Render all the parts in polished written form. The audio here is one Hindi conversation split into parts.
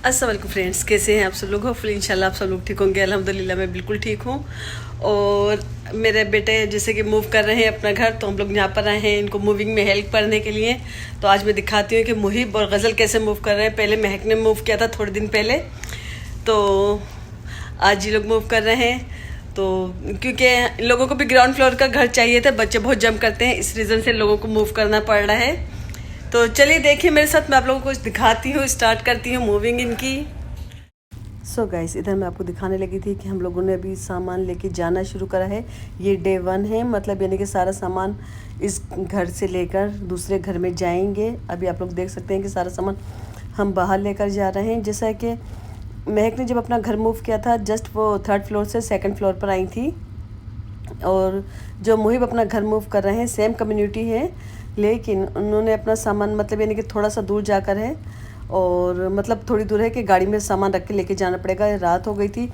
अस्सलाम वालेकुम फ्रेंड्स, कैसे हैं आप सब लोग। होपफुली इंशाल्लाह आप सब लोग ठीक होंगे। अल्हम्दुलिल्लाह मैं बिल्कुल ठीक हूँ। और मेरे बेटे जैसे कि मूव कर रहे हैं अपना घर, तो हम लोग यहाँ पर आए हैं इनको मूविंग में हेल्प करने के लिए। तो आज मैं दिखाती हूँ कि मुहिब और गज़ल कैसे मूव कर रहे हैं। पहले महक ने मूव किया था थोड़े दिन पहले, तो आज ये लोग मूव कर रहे हैं। तो क्योंकि इन लोगों को भी ग्राउंड फ्लोर का घर चाहिए था, बच्चे बहुत जम करते हैं, इस रीज़न से लोगों को मूव करना पड़ रहा है। तो चलिए देखिए मेरे साथ, मैं आप लोगों को दिखाती हूँ, स्टार्ट करती हूँ मूविंग इनकी। सो गाइस, इधर मैं आपको दिखाने लगी थी कि हम लोगों ने अभी सामान लेके जाना शुरू करा है। ये डे 1 है, मतलब यानी कि सारा सामान इस घर से लेकर दूसरे घर में जाएंगे। अभी आप लोग देख सकते हैं कि सारा सामान हम बाहर लेकर जा रहे हैं। जैसा कि महक ने जब अपना घर मूव किया था, जस्ट वो 3rd फ्लोर से 2nd फ्लोर पर आई थी। और जो मुहिब अपना घर मूव कर रहे हैं, सेम कम्युनिटी है, लेकिन उन्होंने अपना सामान मतलब यानी कि थोड़ा सा दूर जाकर है, और मतलब थोड़ी दूर है कि गाड़ी में सामान रख के लेके जाना पड़ेगा। रात हो गई थी,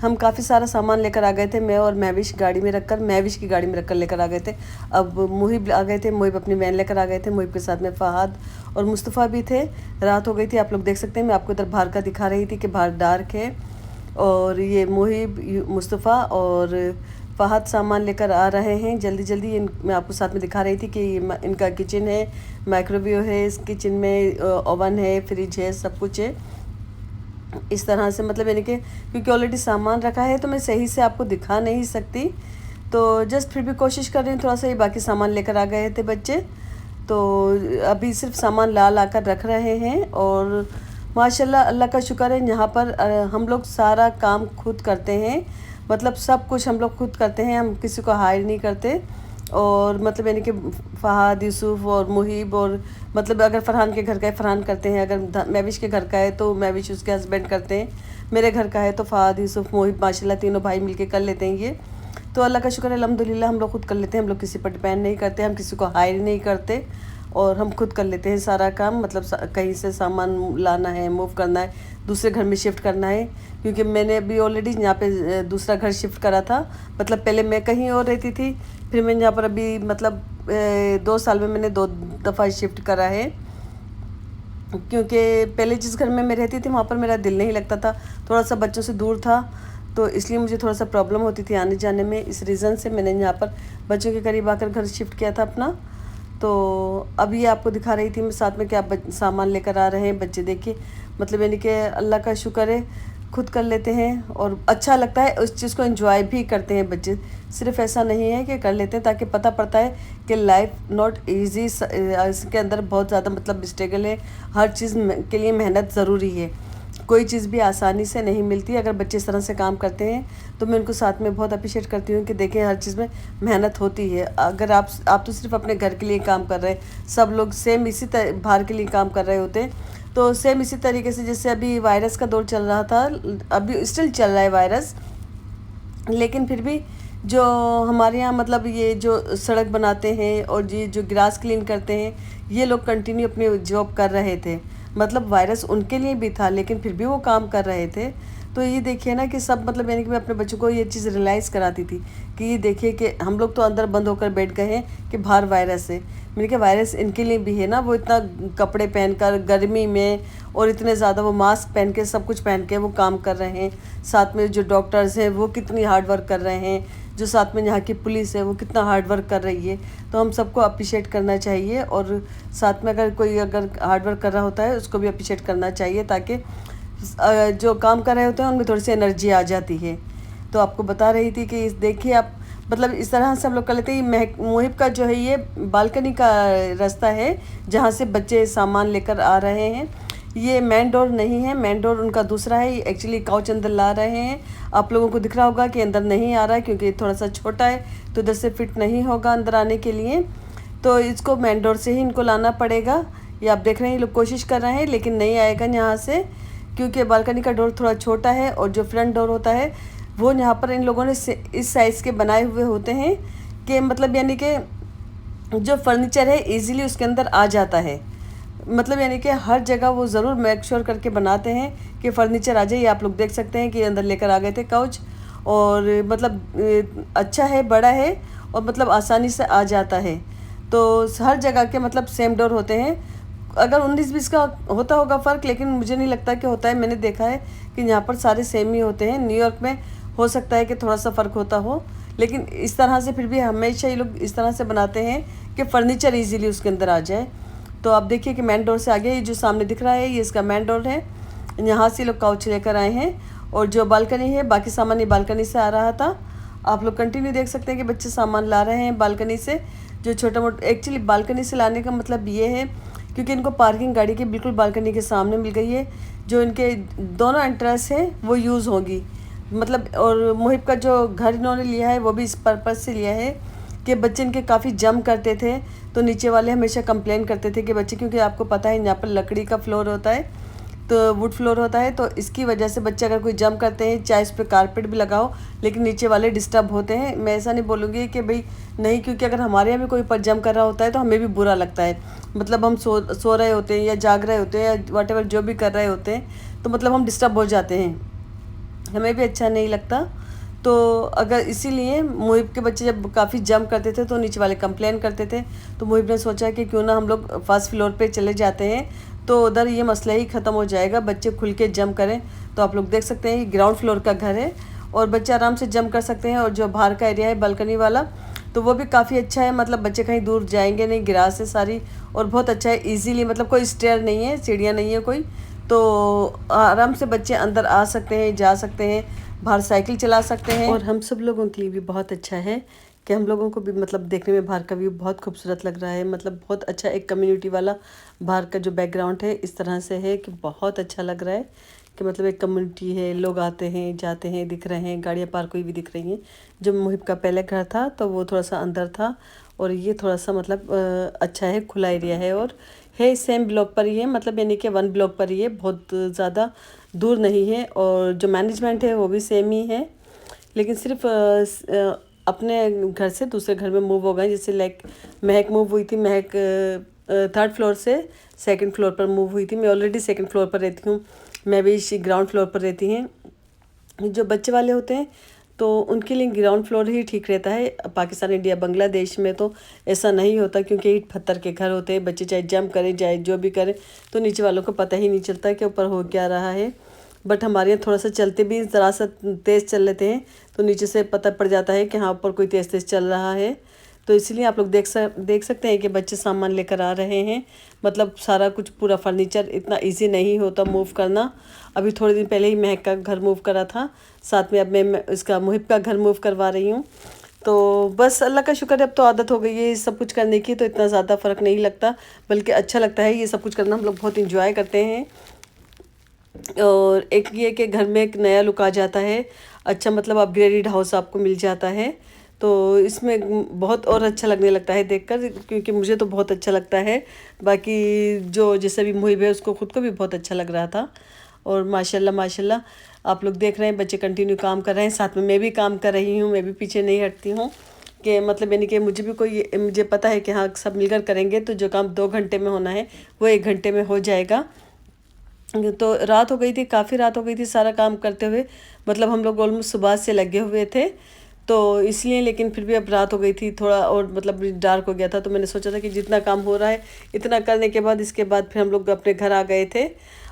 हम काफ़ी सारा सामान लेकर आ गए थे। मैं और महविश गाड़ी में रखकर, महविश की गाड़ी में रखकर लेकर आ गए थे। अब मुहिब आ गए थे, मुहिब अपनी वैन लेकर आ गए थे। मुहिब के साथ में फ़हाद और मुस्तफ़ा भी थे। रात हो गई थी, आप लोग देख सकते हैं। मैं आपको इधर बाहर का दिखा रही थी कि बाहर डार्क है, और ये मुहिब, मुस्तफ़ा और फ़हद सामान लेकर आ रहे हैं जल्दी जल्दी। मैं आपको साथ में दिखा रही थी कि इनका किचन है, माइक्रोवेव है, इस किचन में ओवन है, फ्रिज है, सब कुछ है। इस तरह से मतलब यानी कि क्योंकि ऑलरेडी सामान रखा है, तो मैं सही से आपको दिखा नहीं सकती। तो जस्ट फिर भी कोशिश कर रही हूँ थोड़ा सा। ये बाकी सामान लेकर आ गए थे बच्चे, तो अभी सिर्फ सामान ला कर रख रहे हैं। और माशाल्लाह अल्लाह का शुक्र है, यहाँ पर हम लोग सारा काम खुद करते हैं। मतलब सब कुछ हम लोग खुद करते हैं, हम किसी को हायर नहीं करते। और मतलब यानी कि फ़हाद, यूसुफ और मुहिब, और मतलब अगर फ़रहान के घर का है फ़रहान करते हैं, अगर महविश के घर का है तो महविश उसके हस्बैंड करते हैं, मेरे घर का है तो फ़हाद, यूसुफ, मुहिब माशाल्लाह तीनों भाई मिलके कर लेते हैं ये। तो अल्लाह का शुक्र है, अल्हम्दुलिल्लाह हम लोग खुद कर लेते हैं। हम लोग किसी पर डिपेंड नहीं करते, हम किसी को हायर नहीं करते, और हम खुद कर लेते हैं सारा काम। मतलब कहीं से सामान लाना है, मूव करना है, दूसरे घर में शिफ्ट करना है। क्योंकि मैंने अभी ऑलरेडी यहाँ पे दूसरा घर शिफ्ट करा था। मतलब पहले मैं कहीं और रहती थी, फिर मैंने यहाँ पर अभी मतलब 2 साल में मैंने 2 दफ़ा शिफ्ट करा है। क्योंकि पहले जिस घर में मैं रहती थी वहाँ पर मेरा दिल नहीं लगता था, थोड़ा सा बच्चों से दूर था, तो इसलिए मुझे थोड़ा सा प्रॉब्लम होती थी आने जाने में। इस रीज़न से मैंने यहाँ पर बच्चों के करीब आकर घर शिफ्ट किया था अपना। तो अभी आपको दिखा रही थी मैं साथ में क्या सामान लेकर आ रहे हैं बच्चे। देखिए मतलब यानी कि अल्लाह का शुक्र है, खुद कर लेते हैं और अच्छा लगता है, उस चीज़ को एंजॉय भी करते हैं बच्चे। सिर्फ ऐसा नहीं है कि कर लेते हैं, ताकि पता पड़ता है कि लाइफ नॉट इजी, इसके अंदर बहुत ज़्यादा मतलब स्ट्रगल है। हर चीज़ के लिए मेहनत ज़रूरी है, कोई चीज़ भी आसानी से नहीं मिलती। अगर बच्चे इस तरह से काम करते हैं तो मैं उनको साथ में बहुत अप्रिशिएट करती हूँ कि देखें हर चीज़ में मेहनत होती है। अगर आप तो सिर्फ अपने घर के लिए काम कर रहे हैं, सब लोग सेम इसी बाहर के लिए काम कर रहे होते हैं। तो सेम इसी तरीके से जैसे अभी वायरस का दौर चल रहा था, अभी स्टिल चल रहा है वायरस, लेकिन फिर भी जो हमारे यहाँ मतलब ये जो सड़क बनाते हैं और ये जो ग्रास क्लीन करते हैं, ये लोग कंटिन्यू अपनी जॉब कर रहे थे। मतलब वायरस उनके लिए भी था, लेकिन फिर भी वो काम कर रहे थे। तो ये देखिए ना कि सब मतलब यानी कि मैं अपने बच्चों को ये चीज़ रियलाइज़ कराती थी कि ये देखिए कि हम लोग तो अंदर बंद होकर बैठ गए हैं कि बाहर वायरस है। मैंने कहा वायरस इनके लिए भी है ना, वो इतना कपड़े पहनकर गर्मी में और इतने ज़्यादा वो मास्क पहन के सब कुछ पहन के वो काम कर रहे हैं। साथ में जो डॉक्टर्स हैं वो कितनी हार्ड वर्क कर रहे हैं, जो साथ में यहाँ की पुलिस है वो कितना हार्ड वर्क कर रही है। तो हम सबको अप्रिशिएट करना चाहिए, और साथ में अगर हार्ड वर्क कर रहा होता है उसको भी अप्रिशिएट करना चाहिए, ताकि जो काम कर रहे होते हैं उनमें थोड़ी सी एनर्जी आ जाती है। तो आपको बता रही थी कि देखिए आप मतलब इस तरह से हम लोग कर लेते हैं। मुहिब का जो है ये बालकनी का रास्ता है जहाँ से बच्चे सामान लेकर आ रहे हैं। ये मेन डोर नहीं है, मेन डोर उनका दूसरा है। ये एक्चुअली काउच अंदर ला रहे हैं। आप लोगों को दिख रहा होगा कि अंदर नहीं आ रहा है, क्योंकि थोड़ा सा छोटा है तो इधर से फिट नहीं होगा अंदर आने के लिए। तो इसको मेन डोर से ही इनको लाना पड़ेगा। ये आप देख रहे हैं, ये लोग कोशिश कर रहे हैं लेकिन नहीं आएगा यहाँ से, क्योंकि बालकनी का डोर थोड़ा छोटा है, और जो फ्रंट डोर होता है वो यहाँ पर इन लोगों ने इस साइज़ के बनाए हुए होते हैं कि मतलब यानी कि जो फर्नीचर है ईज़िली उसके अंदर आ जाता है। मतलब यानी कि हर जगह वो ज़रूर मेक श्योर करके बनाते हैं कि फ़र्नीचर आ जाए। आप लोग देख सकते हैं कि अंदर लेकर आ गए थे काउच, और मतलब अच्छा है, बड़ा है, और मतलब आसानी से आ जाता है। तो हर जगह के मतलब सेम डोर होते हैं। अगर 19-20 का होता होगा फ़र्क, लेकिन मुझे नहीं लगता कि होता है। मैंने देखा है कि यहाँ पर सारे सेम ही होते हैं। न्यूयॉर्क में हो सकता है कि थोड़ा सा फ़र्क होता हो, लेकिन इस तरह से फिर भी हमेशा ये लोग इस तरह से बनाते हैं कि फ़र्नीचर ईजीली उसके अंदर आ जाए। तो आप देखिए कि मेन डोर से आगे ये जो सामने दिख रहा है ये इसका मेन डोर है। यहाँ से लोग काउच लेकर आए हैं, और जो बालकनी है बाकी सामान ये बालकनी से आ रहा था। आप लोग कंटिन्यू देख सकते हैं कि बच्चे सामान ला रहे हैं बालकनी से। जो छोटा मोटा एक्चुअली बालकनी से लाने का मतलब ये है क्योंकि इनको पार्किंग गाड़ी के बिल्कुल बालकनी के सामने मिल गई है। जो इनके दोनों एंट्रेंस है वो यूज़ होगी, मतलब। और मुहिब का जो घर इन्होंने लिया है वो भी इस पर्पज़ से लिया है कि बच्चे इनके काफ़ी जम करते थे, तो नीचे वाले हमेशा कंप्लेन करते थे कि बच्चे, क्योंकि आपको पता है यहाँ पर लकड़ी का फ्लोर होता है, तो वुड फ्लोर होता है, तो इसकी वजह से बच्चे अगर कोई जम करते हैं, चाहे इस पर कारपेट भी लगाओ, लेकिन नीचे वाले डिस्टर्ब होते हैं। मैं ऐसा नहीं बोलूँगी कि भाई नहीं, क्योंकि अगर हमारे यहाँ भी कोई ऊपर जम कर रहा होता है तो हमें भी बुरा लगता है। मतलब हम सो रहे होते हैं या जाग रहे होते हैं या व्हाटएवर जो भी कर रहे होते हैं, तो मतलब हम डिस्टर्ब हो जाते हैं, हमें भी अच्छा नहीं लगता। तो अगर इसीलिए मुहिब के बच्चे जब काफ़ी जंप करते थे तो नीचे वाले कंप्लेन करते थे, तो मुहिब ने सोचा कि क्यों ना हम लोग फर्स्ट फ्लोर पे चले जाते हैं, तो उधर ये मसला ही ख़त्म हो जाएगा, बच्चे खुल के जंप करें। तो आप लोग देख सकते हैं ये ग्राउंड फ्लोर का घर है और बच्चे आराम से जंप कर सकते हैं। और जो बाहर का एरिया है बालकनी वाला, तो वो भी काफ़ी अच्छा है, मतलब बच्चे कहीं दूर जाएंगे नहीं, ग्रास है सारी, और बहुत अच्छा है ईजीली, मतलब कोई स्टेयर नहीं है, सीढ़ियाँ नहीं है कोई, तो आराम से बच्चे अंदर आ सकते हैं, जा सकते हैं, बाहर साइकिल चला सकते हैं। और हम सब लोगों के लिए भी बहुत अच्छा है कि हम लोगों को भी मतलब देखने में बाहर का व्यू बहुत खूबसूरत लग रहा है। मतलब बहुत अच्छा एक कम्युनिटी वाला बाहर का जो बैकग्राउंड है इस तरह से है कि बहुत अच्छा लग रहा है कि मतलब एक कम्युनिटी है, लोग आते हैं जाते हैं, दिख रहे हैं, गाड़ियाँ पार्क हुई भी दिख रही हैं। जो मुहिब का पहले घर था तो वो थोड़ा सा अंदर था, और ये थोड़ा सा मतलब अच्छा है, खुला एरिया है, और है सेम ब्लॉक पर ही है, मतलब यानी कि 1 ब्लॉक पर ही है, बहुत ज़्यादा दूर नहीं है। और जो मैनेजमेंट है वो भी सेम ही है, लेकिन सिर्फ अपने घर से दूसरे घर में मूव हो गए। जैसे लाइक महक मूव हुई थी, महक 3rd फ्लोर से 2nd फ्लोर पर मूव हुई थी। मैं ऑलरेडी 2nd फ्लोर पर रहती हूँ, मैं भी ग्राउंड फ्लोर पर रहती हैं। जो बच्चे वाले होते हैं तो उनके लिए ग्राउंड फ्लोर ही ठीक रहता है। पाकिस्तान, इंडिया, बांग्लादेश में तो ऐसा नहीं होता, क्योंकि ईंट पत्थर के घर होते हैं, बच्चे चाहे जंप करें चाहे जो भी करें तो नीचे वालों को पता ही नहीं चलता कि ऊपर हो क्या रहा है। बट हमारे यहाँ थोड़ा सा चलते भी ज़रा सा तेज़ चल लेते हैं तो नीचे से पता पड़ जाता है कि हाँ ऊपर कोई तेज़ तेज़ चल रहा है। तो इसलिए आप लोग देख सकते हैं कि बच्चे सामान लेकर आ रहे हैं। मतलब सारा कुछ पूरा फर्नीचर इतना इजी नहीं होता मूव करना। अभी थोड़े दिन पहले ही महक का घर मूव करा था, साथ में अब मैं इसका मुहिब का घर मूव करवा रही हूँ। तो बस अल्लाह का शुक्र है, अब तो आदत हो गई है सब कुछ करने की, तो इतना ज़्यादा फ़र्क नहीं लगता, बल्कि अच्छा लगता है ये सब कुछ करना। हम लोग बहुत इंजॉय करते हैं। और एक ये कि घर में एक नया लुक आ जाता है, अच्छा मतलब अपग्रेडेड हाउस आपको मिल जाता है, तो इसमें बहुत और अच्छा लगने लगता है देखकर, क्योंकि मुझे तो बहुत अच्छा लगता है। बाकी जो जैसे भी मुहिब है उसको ख़ुद को भी बहुत अच्छा लग रहा था। और माशाल्लाह माशाल्लाह आप लोग देख रहे हैं बच्चे कंटिन्यू काम कर रहे हैं, साथ में मैं भी काम कर रही हूँ, मैं भी पीछे नहीं हटती हूँ। कि मतलब यानी कि मुझे पता है कि हाँ सब मिलकर करेंगे तो जो काम 2 घंटे में होना है वो 1 घंटे में हो जाएगा। तो रात हो गई थी, काफ़ी रात हो गई थी सारा काम करते हुए, मतलब हम लोग ऑलमोस्ट सुबह से लगे हुए थे, तो इसलिए। लेकिन फिर भी अब रात हो गई थी थोड़ा, और मतलब डार्क हो गया था, तो मैंने सोचा था कि जितना काम हो रहा है इतना करने के बाद इसके बाद फिर हम लोग अपने घर आ गए थे।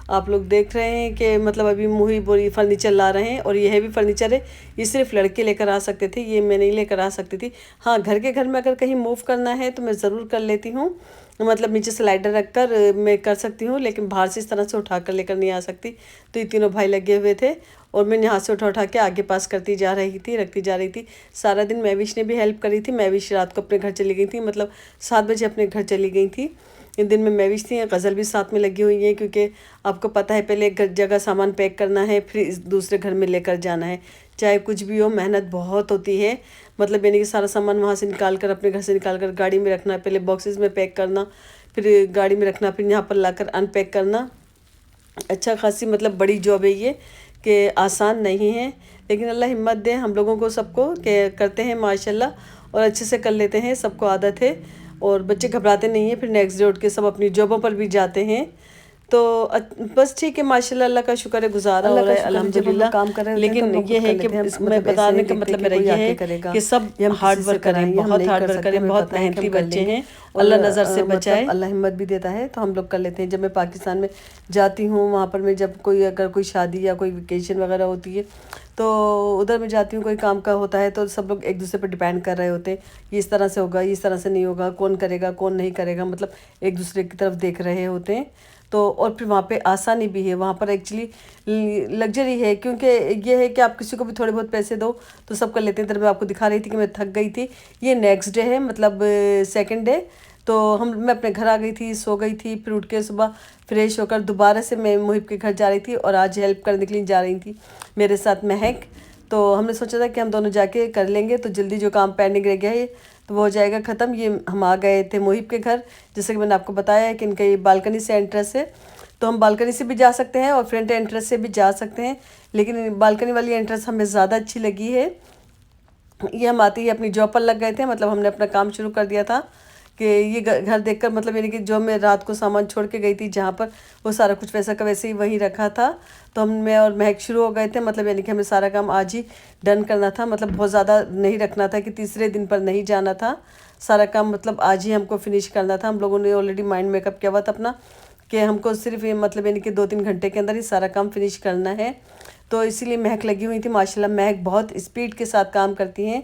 आप लोग देख रहे हैं कि मतलब अभी मुही बोरी फर्नीचर ला रहे हैं, और ये हैवी फर्नीचर है, ये सिर्फ लड़के लेकर आ सकते थे, ये मैं नहीं लेकर आ सकती थी। हाँ घर में अगर कहीं मूव करना है तो मैं ज़रूर कर लेती हूँ, मतलब नीचे स्लाइडर रख कर मैं कर सकती हूँ, लेकिन बाहर से इस तरह से उठा कर लेकर नहीं आ सकती। तो ये तीनों भाई लगे हुए थे और मैं यहाँ से उठा के आगे पास करती जा रही थी, रखती जा रही थी। सारा दिन महविश ने भी हेल्प करी थी। महविश रात को अपने घर चली गई थी, मतलब 7 बजे अपने घर चली गई थी। इन दिन में महविश थी, गज़ल भी साथ में लगी हुई है, क्योंकि आपको पता है पहले एक जगह सामान पैक करना है, फिर दूसरे घर में लेकर जाना है। चाहे कुछ भी हो, मेहनत बहुत होती है। मतलब यानी कि सारा सामान वहाँ से निकाल कर, अपने घर से निकाल कर गाड़ी में रखना, पहले बॉक्सेस में पैक करना, फिर गाड़ी में रखना, फिर यहाँ पर लाकर अनपैक करना। अच्छा खासी मतलब बड़ी जॉब है ये, कि आसान नहीं है, लेकिन अल्लाह हिम्मत दे हम लोगों को सबको, कि करते हैं माशाल्लाह और अच्छे से कर लेते हैं, सबको आदत है। और बच्चे घबराते नहीं हैं, फिर नेक्स्ट डे उठ के सब अपनी जॉबों पर भी जाते हैं। तो बस ठीक है, माशाल्लाह, अल्लाह का शुक्र है, गुजारा हो रहा है अल्हम्दुलिल्लाह। काम कर रहे होते हैं लेकिन तो हम ये खुद है कर कि लेते हैं। मैं मतलब ऐसे बताने नहीं का देखते मतलब कि मेरा कोई ये आके है करेगा कि सब या हम हार्ड किसी से वर्क करें, कराएं, हम बहुत नहीं हार्ड कर वर्क सकते, करें, हमें बहुत पता है कि मेहनती हम कर बच्चे लेंगे। हैं, और अल्लाह नज़र से मतलब बचाए। अल्लाह हिम्मत भी देता है तो हम लोग कर लेते हैं। जब मैं पाकिस्तान में जाती हूँ, वहाँ पर मैं जब कोई अगर कोई शादी या कोई वेकेशन वगैरह होती है तो उधर मैं जाती हूँ, कोई काम का होता है तो सब लोग एक दूसरे पर डिपेंड कर रहे होते हैं, ये इस तरह से होगा, ये इस तरह से नहीं होगा, कौन करेगा कौन नहीं करेगा, मतलब एक दूसरे की तरफ देख रहे होते हैं। तो और फिर वहाँ पे आसानी भी है, वहाँ पर एक्चुअली लग्जरी है, क्योंकि ये है कि आप किसी को भी थोड़े बहुत पैसे दो तो सब कर लेते हैं। तरह मैं आपको दिखा रही थी कि मैं थक गई थी। ये नेक्स्ट डे है, मतलब सेकंड डे। तो मैं अपने घर आ गई थी, सो गई थी, फिर उठ के सुबह फ्रेश होकर दोबारा से मैं मुहिब के घर जा रही थी और आज हेल्प करने के लिए जा रही थी मेरे साथ महक। तो हमने सोचा था कि हम दोनों जाके कर लेंगे तो जल्दी जो काम पेंडिंग रह गया है तो वो हो जाएगा ख़त्म। ये हम आ गए थे मुहिब के घर, जैसे कि मैंने आपको बताया है कि इनका ये बालकनी से एंट्रेंस है, तो हम बालकनी से भी जा सकते हैं और फ्रंट एंट्रेंस से भी जा सकते हैं, लेकिन बालकनी वाली एंट्रेंस हमें ज़्यादा अच्छी लगी है। ये हम आते ही अपनी जॉब पर लग गए थे, मतलब हमने अपना काम शुरू कर दिया था कि ये घर देखकर, मतलब यानी कि जो मैं रात को सामान छोड़ के गई थी जहाँ पर, वो सारा कुछ वैसा का वैसे ही वहीं रखा था। तो हम मैं और महक शुरू हो गए थे, मतलब यानी कि हमें सारा काम आज ही डन करना था, मतलब बहुत ज़्यादा नहीं रखना था कि तीसरे दिन पर नहीं जाना था। सारा काम मतलब आज ही हमको फिनिश करना था। हम लोगों ने ऑलरेडी माइंड मेकअप किया हुआ था अपना कि हमको सिर्फ ये मतलब यानी कि 2-3 घंटे के अंदर ही सारा काम फिनिश करना है। तो इसीलिए महक लगी हुई थी। माशाल्लाह महक बहुत स्पीड के साथ काम करती हैं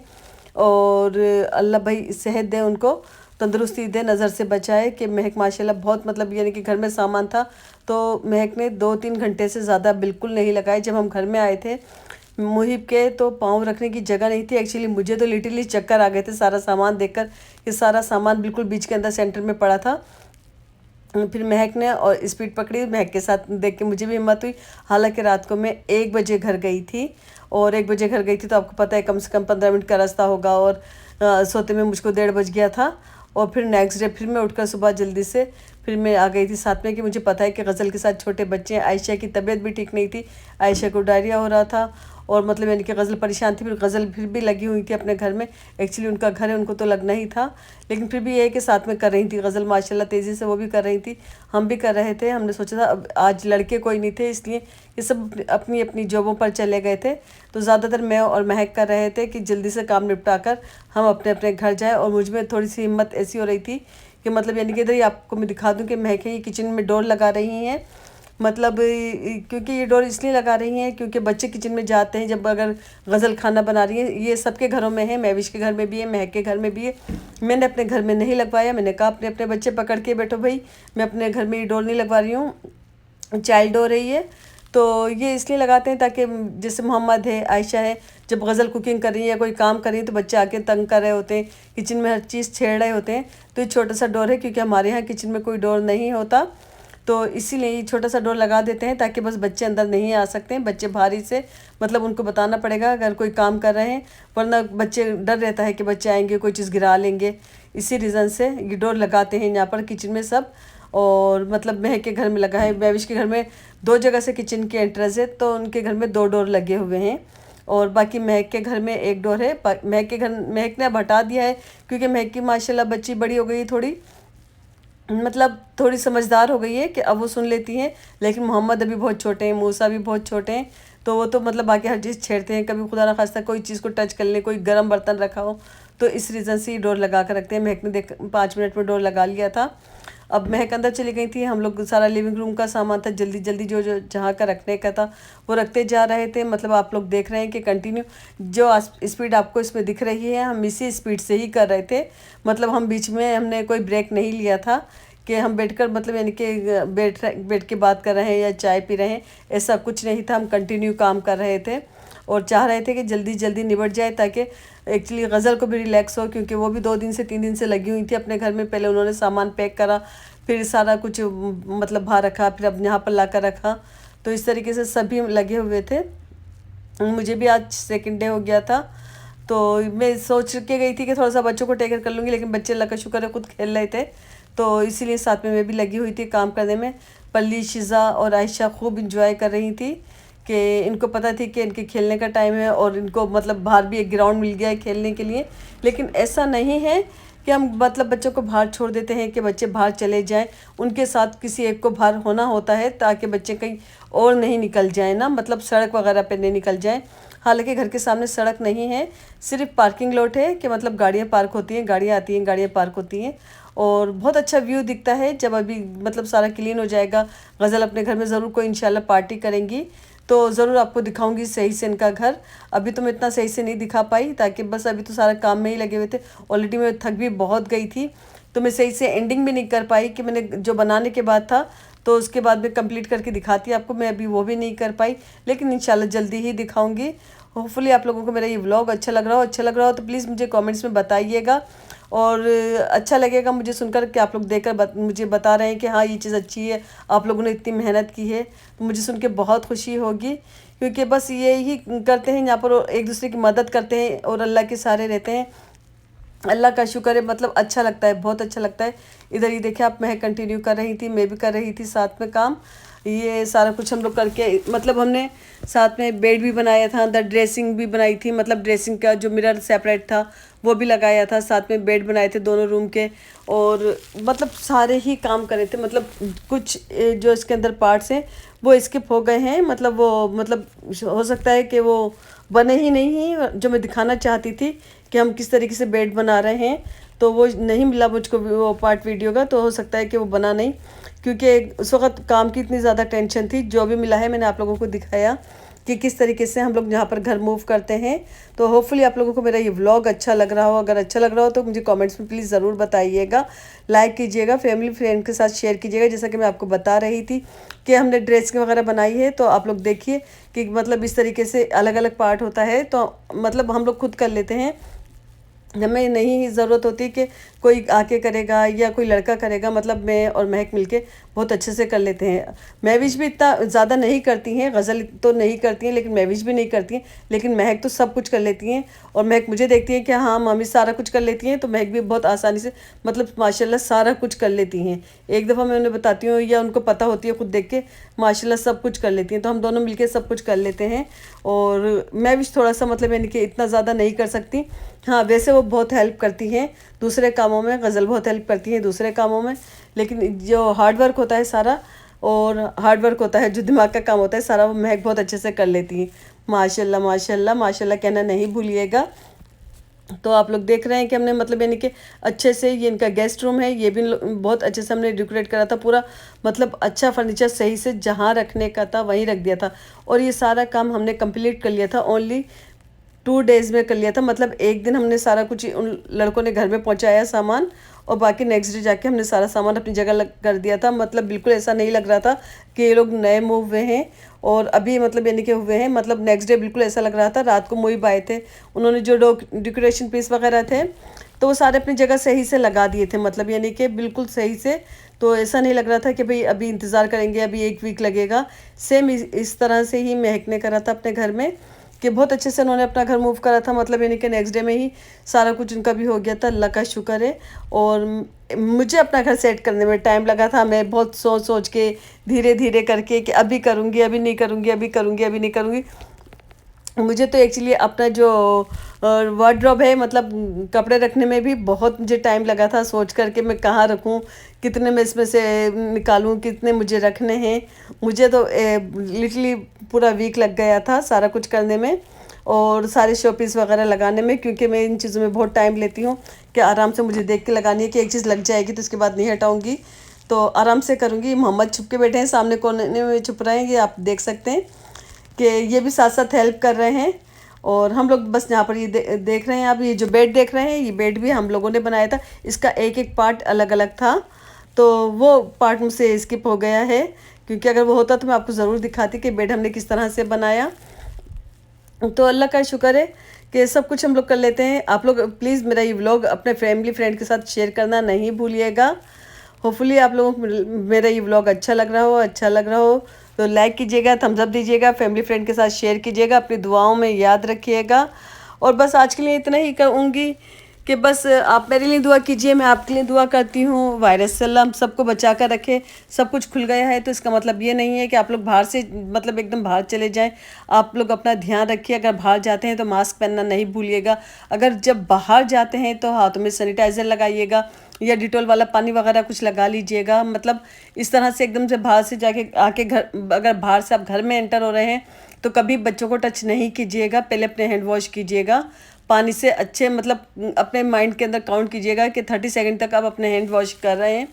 और अल्लाह भाई सेहत दे उनको, तंदुरुस्ती दे, नज़र से बचाए। कि महक माशाल्लाह बहुत, मतलब यानी कि घर में सामान था तो महक ने 2-3 घंटे से ज़्यादा बिल्कुल नहीं लगाए। जब हम घर में आए थे मुहिब के तो पाँव रखने की जगह नहीं थी। एक्चुअली मुझे तो लिटरली चक्कर आ गए थे सारा सामान देखकर, कि सारा सामान बिल्कुल बीच के अंदर सेंटर में पड़ा था। फिर महक ने और स्पीड पकड़ी, महक के साथ देख के मुझे भी हिम्मत हुई। हालांकि रात को मैं 1 बजे घर गई थी, और 1 बजे घर गई थी तो आपको पता है कम से कम 15 मिनट का रास्ता होगा, और सोते में मुझको 1:30 बज गया था। और फिर नेक्स्ट डे फिर मैं उठकर सुबह जल्दी से फिर मैं आ गई थी साथ में, कि मुझे पता है कि गज़ल के साथ छोटे बच्चे हैं। आयशा की तबीयत भी ठीक नहीं थी, आयशा को डायरिया हो रहा था, और मतलब यानी कि गज़ल परेशान थी। फिर गज़ल फिर भी लगी हुई थी अपने घर में, एक्चुअली उनका घर है, उनको तो लगना ही था, लेकिन फिर भी ये है कि साथ में कर रही थी गज़ल माशाल्लाह तेज़ी से, वो भी कर रही थी, हम भी कर रहे थे। हमने सोचा था अब आज लड़के कोई नहीं थे, इसलिए ये सब अपनी अपनी जॉबों पर चले गए थे, तो ज़्यादातर मैं और महक कर रहे थे कि जल्दी से काम निपटा कर हम अपने अपने घर जाए। और मुझ में थोड़ी सी हिम्मत ऐसी हो रही थी कि मतलब यानी कि इधर ही आपको मैं दिखा दूँ कि महक ये किचन में डोर लगा रही हैं। मतलब क्योंकि ये डोर इसलिए लगा रही हैं क्योंकि बच्चे किचन में जाते हैं जब, अगर गज़ल खाना बना रही है, ये सबके घरों में है, महविश के घर में भी है, महक के घर में भी है। मैंने अपने घर में नहीं लगवाया, मैंने कहा अपने अपने बच्चे पकड़ के बैठो भाई, मैं अपने घर में ये डोर नहीं लगवा रही हूँ, चाइल्ड डोर है ये। तो ये इसलिए लगाते हैं ताकि जैसे मोहम्मद है, आयशा है, जब गज़ल कुकिंग कर रही है या कोई काम कर रही है तो बच्चे आके तंग कर रहे होते हैं, किचन में हर चीज़ छेड़ रहे होते हैं। तो ये छोटा सा डोर है, क्योंकि हमारे यहाँ किचन में कोई डोर नहीं होता, तो इसीलिए ये छोटा सा डोर लगा देते हैं ताकि बस बच्चे अंदर नहीं आ सकते हैं। बच्चे भारी से मतलब उनको बताना पड़ेगा अगर कोई काम कर रहे हैं, वरना बच्चे डर रहता है कि बच्चे आएंगे कोई चीज़ गिरा लेंगे। इसी रीज़न से ये डोर लगाते हैं यहाँ पर किचन में सब। और मतलब महक के घर में लगा है, महविश के घर में 2 जगह से किचन की एंट्रेंस है, तो उनके घर में 2 डोर लगे हुए हैं, और बाकी महक के घर में 1 डोर है। महक के घर महक ने अब हटा दिया है, क्योंकि महक की माशाल्लाह बच्ची बड़ी हो गई, थोड़ी मतलब थोड़ी समझदार हो गई है कि अब वो सुन लेती हैं। लेकिन मोहम्मद अभी बहुत छोटे हैं, मूसा भी बहुत छोटे हैं, तो वो तो मतलब बाकी हर चीज़ छेड़ते हैं। कभी खुदा ना खास्ता कोई चीज़ को टच कर ले, कोई गर्म बर्तन रखा हो, तो इस रीज़न से ये डोर लगा कर रखते हैं। महक ने 5 मिनट में डोर लगा लिया था। अब महक अंदर चली गई थी, हम लोग सारा लिविंग रूम का सामान था जल्दी जल्दी जो जो जहाँ का रखने का था वो रखते जा रहे थे। मतलब आप लोग देख रहे हैं कि कंटिन्यू जो स्पीड आपको इसमें दिख रही है, हम इसी स्पीड से ही कर रहे थे। मतलब हम बीच में हमने कोई ब्रेक नहीं लिया था कि हम बैठकर मतलब यानी कि बैठ के बात कर रहे हैं या चाय पी रहे हैं, ऐसा कुछ नहीं था। हम कंटिन्यू काम कर रहे थे और चाह रहे थे कि जल्दी जल्दी निबट जाए, ताकि एक्चुअली गज़ल को भी रिलैक्स हो, क्योंकि वो भी 2 दिन से 3 दिन से लगी हुई थी अपने घर में। पहले उन्होंने सामान पैक करा, फिर सारा कुछ मतलब बाहर रखा, फिर अब यहाँ पर ला कर रखा, तो इस तरीके से सभी लगे हुए थे। मुझे भी आज सेकंड डे हो गया था, तो मैं सोच के गई थी कि थोड़ा सा बच्चों को टेक केयर कर लूँगी, लेकिन बच्चे अल्लाह का शुक्र है खुद खेल रहे थे, तो इसीलिए साथ में मैं भी लगी हुई थी काम करने में। पल्ली, शिज़ा और आयशा खूब इंजॉय कर रही थी कि इनको पता थी कि इनके खेलने का टाइम है, और इनको मतलब बाहर भी एक ग्राउंड मिल गया है खेलने के लिए। लेकिन ऐसा नहीं है कि हम मतलब बच्चों को बाहर छोड़ देते हैं कि बच्चे बाहर चले जाएं, उनके साथ किसी एक को बाहर होना होता है ताकि बच्चे कहीं और नहीं निकल जाएं ना, मतलब सड़क वगैरह पे नहीं निकल जाएं। हालांकि घर के सामने सड़क नहीं है, सिर्फ पार्किंग लॉट है कि मतलब गाड़ियाँ पार्क होती हैं, गाड़ियाँ आती हैं, गाड़ियाँ पार्क होती हैं। और बहुत अच्छा व्यू दिखता है जब अभी मतलब सारा क्लीन हो जाएगा। गज़ल अपने घर में ज़रूर कोई इंशाल्लाह पार्टी करेंगी तो ज़रूर आपको दिखाऊंगी सही से इनका घर। अभी तो मैं इतना सही से नहीं दिखा पाई ताकि बस अभी तो सारा काम में ही लगे हुए थे। ऑलरेडी मैं थक भी बहुत गई थी तो मैं सही से एंडिंग भी नहीं कर पाई कि मैंने जो बनाने के बाद था तो उसके बाद में कंप्लीट करके दिखाती आपको, मैं अभी वो भी नहीं कर पाई, लेकिन इंशाल्लाह जल्दी ही दिखाऊंगी। होपफुली आप लोगों को मेरा ये व्लॉग अच्छा लग रहा हो तो प्लीज़ मुझे कमेंट्स में बताइएगा। और अच्छा लगेगा मुझे सुनकर कि आप लोग देखकर मुझे बता रहे हैं कि हाँ ये चीज़ अच्छी है, आप लोगों ने इतनी मेहनत की है, तो मुझे सुन के बहुत खुशी होगी। क्योंकि बस ये ही करते हैं यहाँ पर, एक दूसरे की मदद करते हैं और अल्लाह के सहारे रहते हैं। अल्लाह का शुक्र है, मतलब अच्छा लगता है, बहुत अच्छा लगता है। इधर ही देखिए आप, मैं कंटिन्यू कर रही थी, मैं भी कर रही थी साथ में काम। ये सारा कुछ हम लोग करके मतलब हमने साथ में बेड भी बनाया था, अंदर ड्रेसिंग भी बनाई थी, मतलब ड्रेसिंग का जो मिरर सेपरेट था वो भी लगाया था, साथ में बेड बनाए थे दोनों रूम के। और मतलब सारे ही काम करे थे, मतलब कुछ जो इसके अंदर पार्ट्स हैं वो स्किप हो गए हैं, मतलब वो मतलब हो सकता है कि वो बने ही नहीं जो मैं दिखाना चाहती थी कि हम किस तरीके से बेड बना रहे हैं, तो वो नहीं मिला मुझको वो पार्ट वीडियो का, तो हो सकता है कि वो बना नहीं, क्योंकि उस वक्त काम की इतनी ज़्यादा टेंशन थी। जो भी मिला है मैंने आप लोगों को दिखाया कि किस तरीके से हम लोग यहाँ पर घर मूव करते हैं। तो होपफुली आप लोगों को मेरा ये व्लॉग अच्छा लग रहा हो, अगर अच्छा लग रहा हो तो मुझे कमेंट्स में प्लीज़ ज़रूर बताइएगा, लाइक कीजिएगा, फैमिली फ्रेंड के साथ शेयर कीजिएगा। जैसा कि मैं आपको बता रही थी कि हमने ड्रेसिंग वगैरह बनाई है, तो आप लोग देखिए कि मतलब इस तरीके से अलग अलग पार्ट होता है, तो मतलब हम लोग खुद कर लेते हैं, हमें नहीं ज़रूरत होती कि कोई आके करेगा या कोई लड़का करेगा। मतलब मैं और महक मिलके बहुत अच्छे से कर लेते हैं। महविश भी इतना ज़्यादा नहीं करती हैं, गज़ल तो नहीं करती हैं, लेकिन महविश भी नहीं करती हैं, लेकिन महक तो सब कुछ कर लेती हैं। और महक मुझे देखती है कि हाँ मम्मी सारा कुछ कर लेती हैं, तो महक भी बहुत आसानी से मतलब माशाल्लाह सारा कुछ कर लेती हैं। एक दफ़ा मैं उन्हें बताती हूँ या उनको पता होती है खुद देख के, माशाल्लाह सब कुछ कर लेती हैं, तो हम दोनों मिलके सब कुछ कर लेते हैं। और महविश थोड़ा सा मतलब यानी कि इतना ज़्यादा नहीं कर सकती। हाँ वैसे वो बहुत हेल्प करती हैं दूसरे कामों में, गज़ल बहुत हेल्प करती हैं दूसरे कामों में, लेकिन जो हार्ड वर्क होता है सारा, और हार्ड वर्क होता है जो दिमाग का काम होता है सारा, वो महक बहुत अच्छे से कर लेती हैं। माशाल्लाह माशाल्लाह माशाल्लाह कहना नहीं भूलिएगा। तो आप लोग देख रहे हैं कि हमने मतलब यानी कि अच्छे से, ये इनका गेस्ट रूम है, ये भी बहुत अच्छे से हमने डेकोरेट करा था पूरा, मतलब अच्छा फर्नीचर सही से जहाँ रखने का था वहीं रख दिया था। और ये सारा काम हमने कंप्लीट कर लिया था, ओनली 2 डेज़ में कर लिया था। मतलब एक दिन हमने सारा कुछ उन लड़कों ने घर में पहुंचाया सामान, और बाकी नेक्स्ट डे जाके हमने सारा सामान अपनी जगह कर दिया था। मतलब बिल्कुल ऐसा नहीं लग रहा था कि ये लोग नए मूव हुए हैं और अभी मतलब यानी कि हुए हैं, मतलब नेक्स्ट डे बिल्कुल ऐसा लग रहा था रात को मुइब आए थे, उन्होंने जो डेकोरेशन पीस वगैरह थे तो वो सारे अपनी जगह सही से लगा दिए थे, मतलब यानी कि बिल्कुल सही से। तो ऐसा नहीं लग रहा था कि भाई अभी इंतज़ार करेंगे, अभी 1 वीक लगेगा। सेम इस तरह से ही महक ने करा था अपने घर में कि बहुत अच्छे से उन्होंने अपना घर मूव करा था, मतलब यानी कि नेक्स्ट डे में ही सारा कुछ उनका भी हो गया था, अल्लाह का शुक्र है। और मुझे अपना घर सेट करने में टाइम लगा था, मैं बहुत सोच सोच के धीरे धीरे करके कि अभी करूँगी, अभी नहीं करूँगी, अभी करूँगी, अभी नहीं करूँगी। मुझे तो एक्चुअली अपना जो वार्डरोब है, मतलब कपड़े रखने में भी बहुत मुझे टाइम लगा था, सोच करके मैं कहाँ रखूँ, कितने मैं इसमें से निकालूँ, कितने मुझे रखने हैं। मुझे तो लिटरली पूरा वीक लग गया था सारा कुछ करने में और सारे शोपीस वगैरह लगाने में, क्योंकि मैं इन चीज़ों में बहुत टाइम लेती हूँ कि आराम से मुझे देख के लगानी है कि एक चीज़ लग जाएगी तो उसके बाद नहीं हटाऊँगी, तो आराम से करूँगी। मोहम्मद छुप के बैठे हैं सामने कोने में, छुप रहे हैं, ये आप देख सकते हैं कि ये भी साथ साथ हेल्प कर रहे हैं। और हम लोग बस यहाँ पर ये देख रहे हैं। आप ये जो बेड देख रहे हैं, ये बेड भी हम लोगों ने बनाया था, इसका एक एक पार्ट अलग अलग था, तो वो पार्ट मुझसे स्किप हो गया है, क्योंकि अगर वो होता तो मैं आपको ज़रूर दिखाती कि बेड हमने किस तरह से बनाया। तो अल्लाह का शुक्र है कि सब कुछ हम लोग कर लेते हैं। आप लोग प्लीज़ मेरा ये व्लॉग अपने फैमिली फ्रेंड के साथ शेयर करना नहीं भूलिएगा। होपफुली आप लोगों को मेरा ये व्लॉग अच्छा लग रहा हो तो लाइक कीजिएगा, थम्स अप दीजिएगा, फैमिली फ्रेंड के साथ शेयर कीजिएगा, अपनी दुआओं में याद रखिएगा। और बस आज के लिए इतना ही कहूँगी कि बस आप मेरे लिए दुआ कीजिए, मैं आपके लिए दुआ करती हूँ। वायरस से अल्लाह हम सबको बचा कर रखे। सब कुछ खुल गया है तो इसका मतलब ये नहीं है कि आप लोग बाहर से मतलब एकदम बाहर चले जाएं। आप लोग अपना ध्यान रखिए। अगर बाहर जाते हैं तो मास्क पहनना नहीं भूलिएगा। अगर जब बाहर जाते हैं तो हाथों में सैनिटाइज़र लगाइएगा या डिटॉल वाला पानी वगैरह कुछ लगा लीजिएगा। मतलब इस तरह से एकदम से बाहर से जाके आके घर, अगर बाहर से आप घर में एंटर हो रहे हैं तो कभी बच्चों को टच नहीं कीजिएगा। पहले अपने हैंड वॉश कीजिएगा पानी से अच्छे, मतलब अपने माइंड के अंदर काउंट कीजिएगा कि 30 सेकंड तक आप अपने हैंड वॉश कर रहे हैं।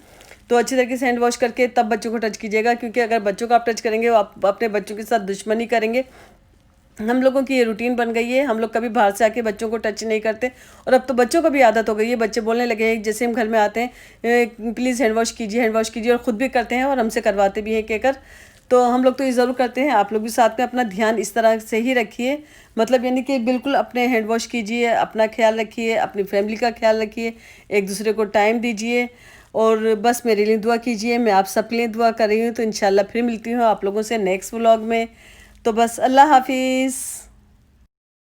तो अच्छी तरीके से हैंड वॉश करके तब बच्चों को टच कीजिएगा, क्योंकि अगर बच्चों को आप टच करेंगे वो आप अपने बच्चों के साथ दुश्मनी करेंगे। हम लोगों की ये रूटीन बन गई है, हम लोग कभी बाहर से आके बच्चों को टच नहीं करते। और अब तो बच्चों को भी आदत हो गई है, बच्चे बोलने लगे हैं जैसे हम घर में आते हैं प्लीज़ हैंड वॉश कीजिए, हैंड वॉश कीजिए, और ख़ुद भी करते हैं और हमसे करवाते भी हैं कहकर। तो हम लोग तो ये ज़रूर करते हैं। आप लोग भी साथ में अपना ध्यान इस तरह से ही रखिए, मतलब यानी कि बिल्कुल अपने हैंड वॉश कीजिए, अपना ख्याल रखिए, अपनी फैमिली का ख्याल रखिए, एक दूसरे को टाइम दीजिए। और बस मेरे लिए दुआ कीजिए, मैं आप सबके लिए दुआ कर रही हूँ। तो इंशाल्लाह फिर मिलती हूँ आप लोगों से नेक्स्ट व्लॉग में। तो बस अल्लाह हाफिज़।